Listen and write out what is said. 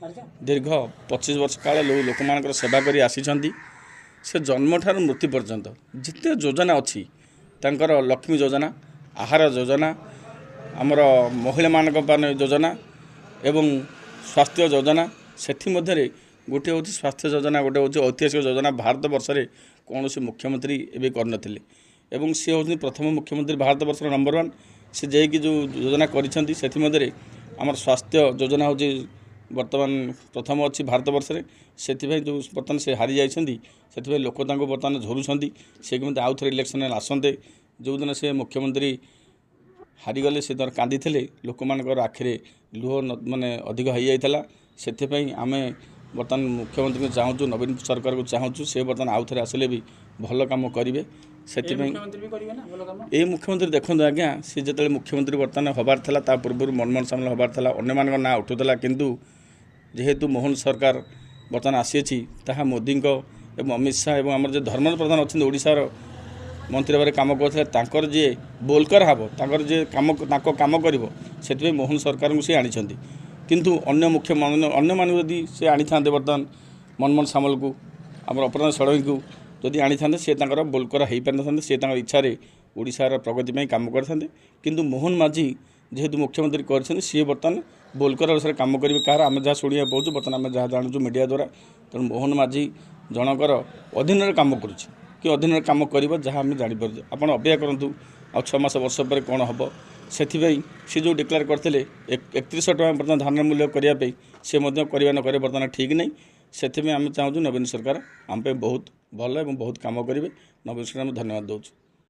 दीर्घ 25 वर्ष काल लोक मान सेवा कर आसी से जन्म ठार मृत्यु पर्यंत जिते योजना अच्छी तांकर लक्ष्मी योजना आहार योजना आमर महिला मान योजना एवं स्वास्थ्य योजना से गोटे हूँ स्वास्थ्य योजना गोटे हूँ ऐतिहासिक योजना भारत वर्ष में कौन से मुख्यमंत्री एवं करनथिले एवं सी हूँ प्रथम मुख्यमंत्री भारत वर्ष नंबर 1 से जाकि जो योजना कर आमर स्वास्थ्य योजना हूँ बर्तमान प्रथम अच्छी भारत वर्ष में से जो बर्तमान से हारी जाती लोक बर्तमान झरुंट से केमी आउ थे इलेक्शन आसते जो दिन से मुख्यमंत्री हारीगले से तर कांदी लोक मान आखिरे लुह माने अधिक हो जाता से आम बर्तमान मुख्यमंत्री को चाहूँ नवीन सरकार को चाहूँ से बर्तमान आउ थे आसिले भी भल कम करेंगे से मुख्यमंत्री देखो आज्ञा सी जो मुख्यमंत्री बर्तमान हबार था पूर्व मनमोहन सामल हबार था अन्य ना उठूला किंतु जेहेतु मोहन सरकार बर्तमान आसी ताहा मोदी एवं अमित शाह एवं आम जो धर्मेंद्र प्रधान अच्छा ओडिशार मंत्री भाव कम करते जी बोलकर हाब जी कम कर मोहन सरकार को सी आनी किंतु अन्य मुख्य अन्य मान यदि से आनी था बर्तमान मनमोहन सामल को आम अपराध षड़ंगी को जदि आनी था सी बोलकर हो पारि ना सी इच्छा ओडिशार प्रगति कम करते किंतु मोहन माझी जेहेतु मुख्यमंत्री कर सी बर्तमान बोलकर अनुसार कम करेंगे कह आम जहाँ शुणा पाऊँ बर्तमान आम जहाँ जानूँ मीडिया द्वारा तेणु मोहन माझी जनकर अधीन कम कि अधीन कम कर जहाँ आम जापर आप अपेक्षा करूँ आ 6 मास वर्ष पर कौन हम से सी जो डिक्लेयर करते 3100 टका बर्तमान धान मूल्य करने से करवा न करे बर्तमान ठीक नहीं से आम चाहूँ नवीन सरकार आम बहुत भल और बहुत कम करेंगे नवीन सरकार धन्यवाद दूँ।